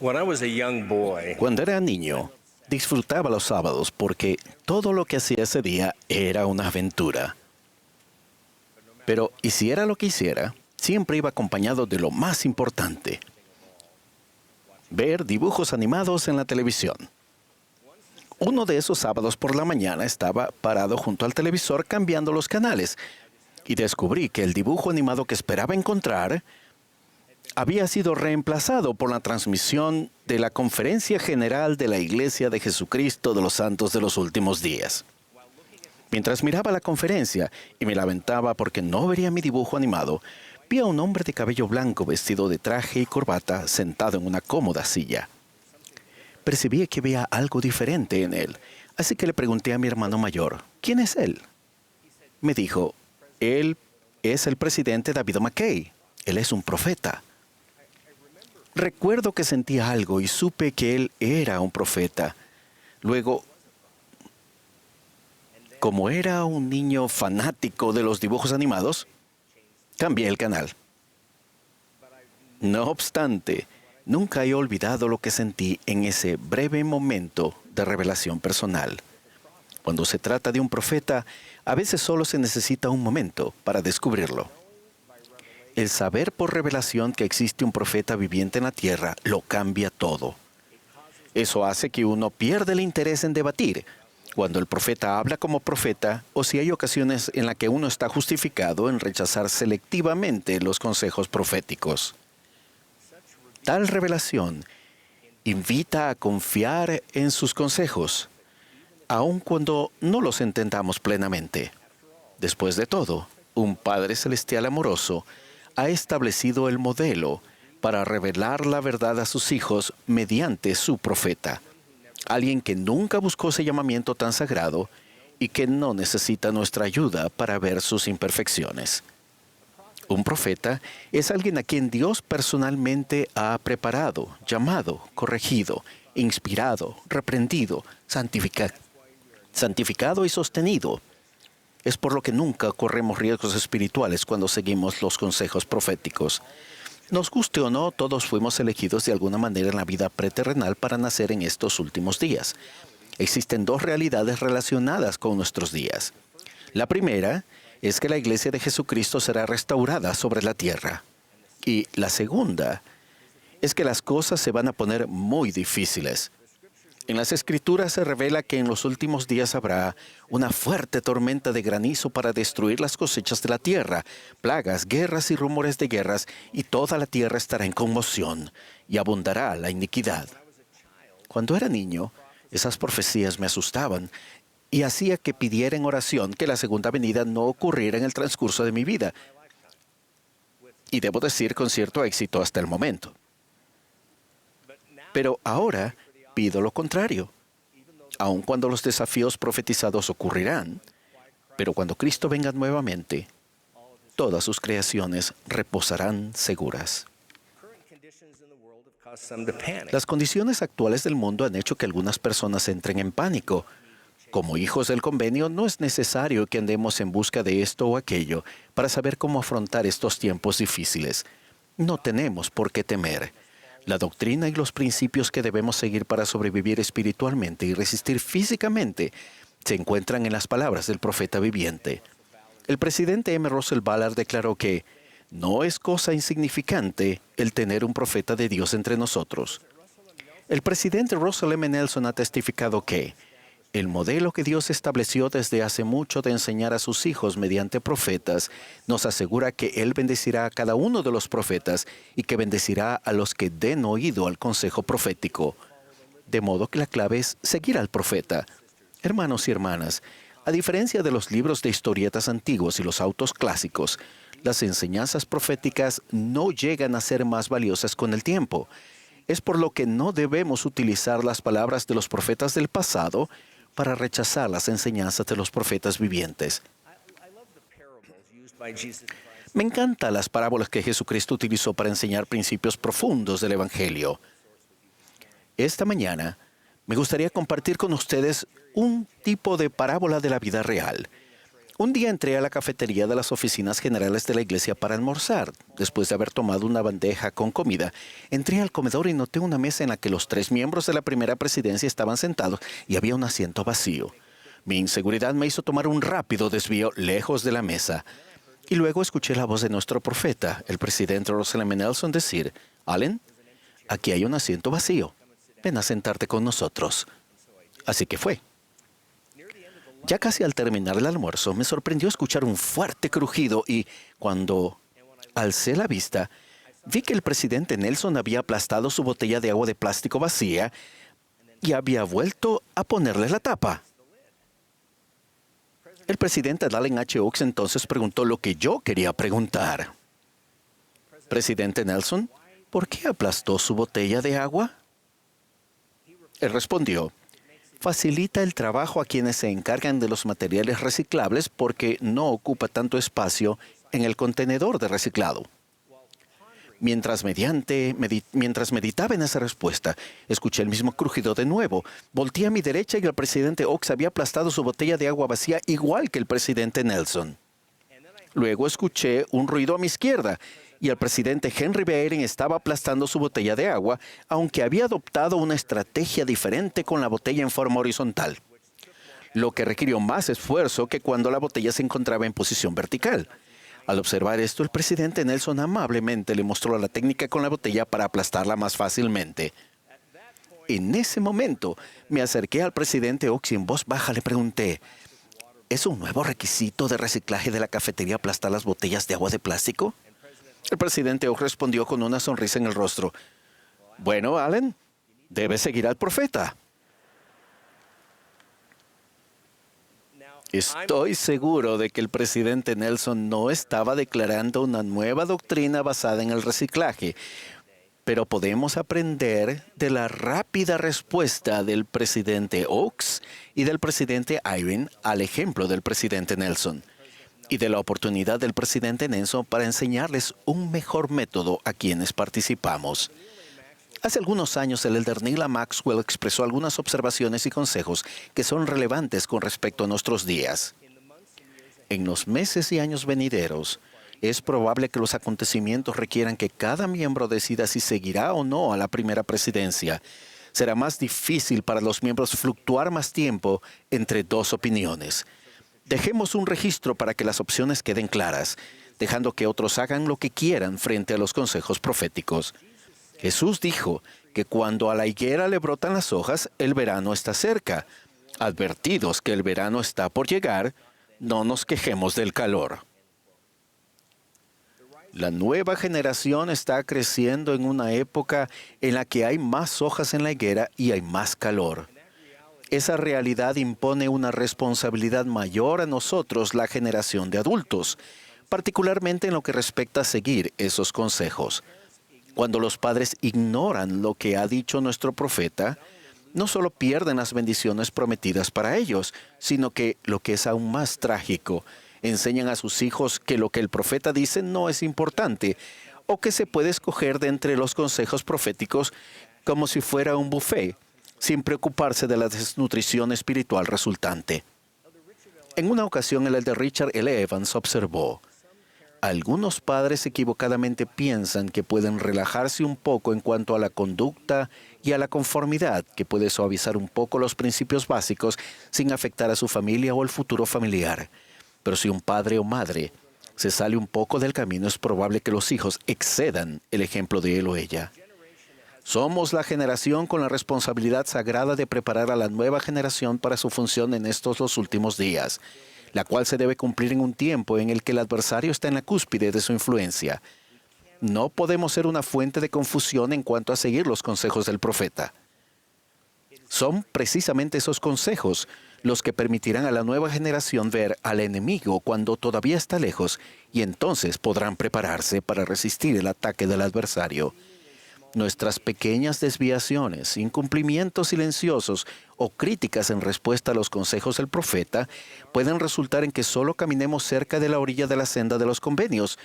Cuando era niño, disfrutaba los sábados porque todo lo que hacía ese día era una aventura. Pero hiciera lo que hiciera, siempre iba acompañado de lo más importante: ver dibujos animados en la televisión. Uno de esos sábados por la mañana estaba parado junto al televisor cambiando los canales y descubrí que el dibujo animado que esperaba encontrar había sido reemplazado por la transmisión de la Conferencia General de la Iglesia de Jesucristo de los Santos de los Últimos Días. Mientras miraba la conferencia y me lamentaba porque no vería mi dibujo animado, vi a un hombre de cabello blanco vestido de traje y corbata sentado en una cómoda silla. Percibí que veía algo diferente en él, así que le pregunté a mi hermano mayor: ¿quién es él? Me dijo: él es el presidente David McKay. Él es un profeta. Recuerdo que sentí algo y supe que él era un profeta. Luego, como era un niño fanático de los dibujos animados, cambié el canal. No obstante, nunca he olvidado lo que sentí en ese breve momento de revelación personal. Cuando se trata de un profeta, a veces solo se necesita un momento para descubrirlo. El saber por revelación que existe un profeta viviente en la tierra lo cambia todo. Eso hace que uno pierda el interés en debatir cuando el profeta habla como profeta, o si hay ocasiones en las que uno está justificado en rechazar selectivamente los consejos proféticos. Tal revelación invita a confiar en sus consejos, aun cuando no los entendamos plenamente. Después de todo, un Padre Celestial amoroso ha establecido el modelo para revelar la verdad a sus hijos mediante su profeta. Alguien que nunca buscó ese llamamiento tan sagrado y que no necesita nuestra ayuda para ver sus imperfecciones. Un profeta es alguien a quien Dios personalmente ha preparado, llamado, corregido, inspirado, reprendido, santificado y sostenido. Es por lo que nunca corremos riesgos espirituales cuando seguimos los consejos proféticos. Nos guste o no, todos fuimos elegidos de alguna manera en la vida preterrenal para nacer en estos últimos días. Existen dos realidades relacionadas con nuestros días. La primera es que la Iglesia de Jesucristo será restaurada sobre la tierra. Y la segunda es que las cosas se van a poner muy difíciles. En las Escrituras se revela que en los últimos días habrá una fuerte tormenta de granizo para destruir las cosechas de la tierra, plagas, guerras y rumores de guerras, y toda la tierra estará en conmoción, y abundará la iniquidad. Cuando era niño, esas profecías me asustaban y hacía que pidiera en oración que la segunda venida no ocurriera en el transcurso de mi vida. Y debo decir con cierto éxito hasta el momento. Pero ahora pido lo contrario, aun cuando los desafíos profetizados ocurrirán, pero cuando Cristo venga nuevamente, todas sus creaciones reposarán seguras. Las condiciones actuales del mundo han hecho que algunas personas entren en pánico. Como hijos del convenio, no es necesario que andemos en busca de esto o aquello para saber cómo afrontar estos tiempos difíciles. No tenemos por qué temer. La doctrina y los principios que debemos seguir para sobrevivir espiritualmente y resistir físicamente se encuentran en las palabras del profeta viviente. El presidente M. Russell Ballard declaró que no es cosa insignificante el tener un profeta de Dios entre nosotros. El presidente Russell M. Nelson ha testificado que el modelo que Dios estableció desde hace mucho de enseñar a sus hijos mediante profetas nos asegura que Él bendecirá a cada uno de los profetas y que bendecirá a los que den oído al consejo profético. De modo que la clave es seguir al profeta. Hermanos y hermanas, a diferencia de los libros de historietas antiguos y los autos clásicos, las enseñanzas proféticas no llegan a ser más valiosas con el tiempo. Es por lo que no debemos utilizar las palabras de los profetas del pasado para rechazar las enseñanzas de los profetas vivientes. Me encantan las parábolas que Jesucristo utilizó para enseñar principios profundos del Evangelio. Esta mañana me gustaría compartir con ustedes un tipo de parábola de la vida real. Un día entré a la cafetería de las oficinas generales de la iglesia para almorzar. Después de haber tomado una bandeja con comida, entré al comedor y noté una mesa en la que los 3 miembros de la primera presidencia estaban sentados y había un asiento vacío. Mi inseguridad me hizo tomar un rápido desvío lejos de la mesa. Y luego escuché la voz de nuestro profeta, el presidente Russell M. Nelson, decir: «Allen, aquí hay un asiento vacío. Ven a sentarte con nosotros». Así que fue. Ya casi al terminar el almuerzo, me sorprendió escuchar un fuerte crujido y, cuando alcé la vista, vi que el presidente Nelson había aplastado su botella de agua de plástico vacía y había vuelto a ponerle la tapa. El presidente Dallin H. Oaks entonces preguntó lo que yo quería preguntar. «Presidente Nelson, ¿por qué aplastó su botella de agua?». Él respondió: «Facilita el trabajo a quienes se encargan de los materiales reciclables porque no ocupa tanto espacio en el contenedor de reciclado». Mientras meditaba en esa respuesta, escuché el mismo crujido de nuevo. Volteé a mi derecha y el presidente Oaks había aplastado su botella de agua vacía igual que el presidente Nelson. Luego escuché un ruido a mi izquierda y el presidente Henry B. Eyring estaba aplastando su botella de agua, aunque había adoptado una estrategia diferente con la botella en forma horizontal, lo que requirió más esfuerzo que cuando la botella se encontraba en posición vertical. Al observar esto, el presidente Nelson amablemente le mostró la técnica con la botella para aplastarla más fácilmente. En ese momento, me acerqué al presidente Oaks y en voz baja le pregunté: ¿es un nuevo requisito de reciclaje de la cafetería aplastar las botellas de agua de plástico? El presidente Oaks respondió con una sonrisa en el rostro: «Bueno, Allen, debes seguir al profeta». Estoy seguro de que el presidente Nelson no estaba declarando una nueva doctrina basada en el reciclaje, pero podemos aprender de la rápida respuesta del presidente Oaks y del presidente Eyring al ejemplo del presidente Nelson, y de la oportunidad del presidente Nelson para enseñarles un mejor método a quienes participamos. Hace algunos años, el elder Neal A. Maxwell expresó algunas observaciones y consejos que son relevantes con respecto a nuestros días. En los meses y años venideros, es probable que los acontecimientos requieran que cada miembro decida si seguirá o no a la primera presidencia. Será más difícil para los miembros fluctuar más tiempo entre dos opiniones. Dejemos un registro para que las opciones queden claras, dejando que otros hagan lo que quieran frente a los consejos proféticos. Jesús dijo que cuando a la higuera le brotan las hojas, el verano está cerca. Advertidos que el verano está por llegar, no nos quejemos del calor. La nueva generación está creciendo en una época en la que hay más hojas en la higuera y hay más calor. Esa realidad impone una responsabilidad mayor a nosotros, la generación de adultos, particularmente en lo que respecta a seguir esos consejos. Cuando los padres ignoran lo que ha dicho nuestro profeta, no solo pierden las bendiciones prometidas para ellos, sino que, lo que es aún más trágico, enseñan a sus hijos que lo que el profeta dice no es importante, o que se puede escoger de entre los consejos proféticos como si fuera un buffet, sin preocuparse de la desnutrición espiritual resultante. En una ocasión, el elder Richard L. Evans observó: «Algunos padres equivocadamente piensan que pueden relajarse un poco en cuanto a la conducta y a la conformidad, que puede suavizar un poco los principios básicos sin afectar a su familia o el futuro familiar. Pero si un padre o madre se sale un poco del camino, es probable que los hijos excedan el ejemplo de él o ella». Somos la generación con la responsabilidad sagrada de preparar a la nueva generación para su función en estos los últimos días, la cual se debe cumplir en un tiempo en el que el adversario está en la cúspide de su influencia. No podemos ser una fuente de confusión en cuanto a seguir los consejos del profeta. Son precisamente esos consejos los que permitirán a la nueva generación ver al enemigo cuando todavía está lejos, y entonces podrán prepararse para resistir el ataque del adversario. Nuestras pequeñas desviaciones, incumplimientos silenciosos o críticas en respuesta a los consejos del profeta pueden resultar en que solo caminemos cerca de la orilla de la senda de los convenios.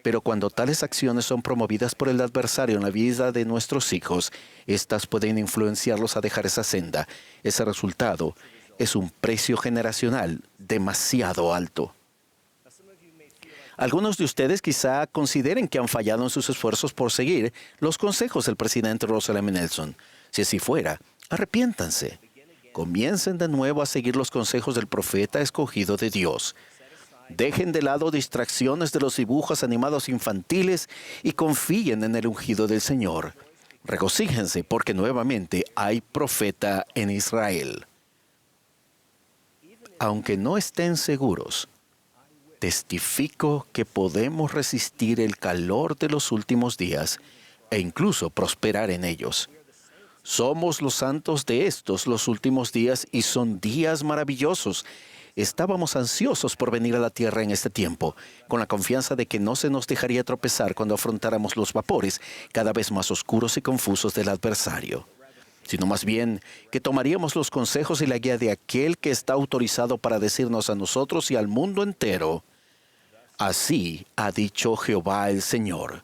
Pero cuando tales acciones son promovidas por el adversario en la vida de nuestros hijos, éstas pueden influenciarlos a dejar esa senda. Ese resultado es un precio generacional demasiado alto. Algunos de ustedes quizá consideren que han fallado en sus esfuerzos por seguir los consejos del presidente Russell M. Nelson. Si así fuera, arrepiéntanse. Comiencen de nuevo a seguir los consejos del profeta escogido de Dios. Dejen de lado distracciones de los dibujos animados infantiles y confíen en el ungido del Señor. Regocíjense porque nuevamente hay profeta en Israel. Aunque no estén seguros, testifico que podemos resistir el calor de los últimos días e incluso prosperar en ellos. Somos los santos de estos los últimos días y son días maravillosos. Estábamos ansiosos por venir a la tierra en este tiempo, con la confianza de que no se nos dejaría tropezar cuando afrontáramos los vapores cada vez más oscuros y confusos del adversario, sino más bien que tomaríamos los consejos y la guía de aquel que está autorizado para decirnos a nosotros y al mundo entero: así ha dicho Jehová el Señor.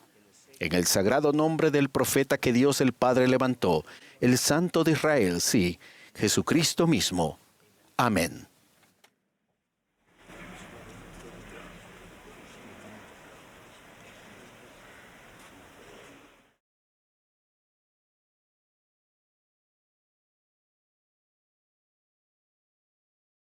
En el sagrado nombre del profeta que Dios el Padre levantó, el Santo de Israel, sí, Jesucristo mismo. Amén.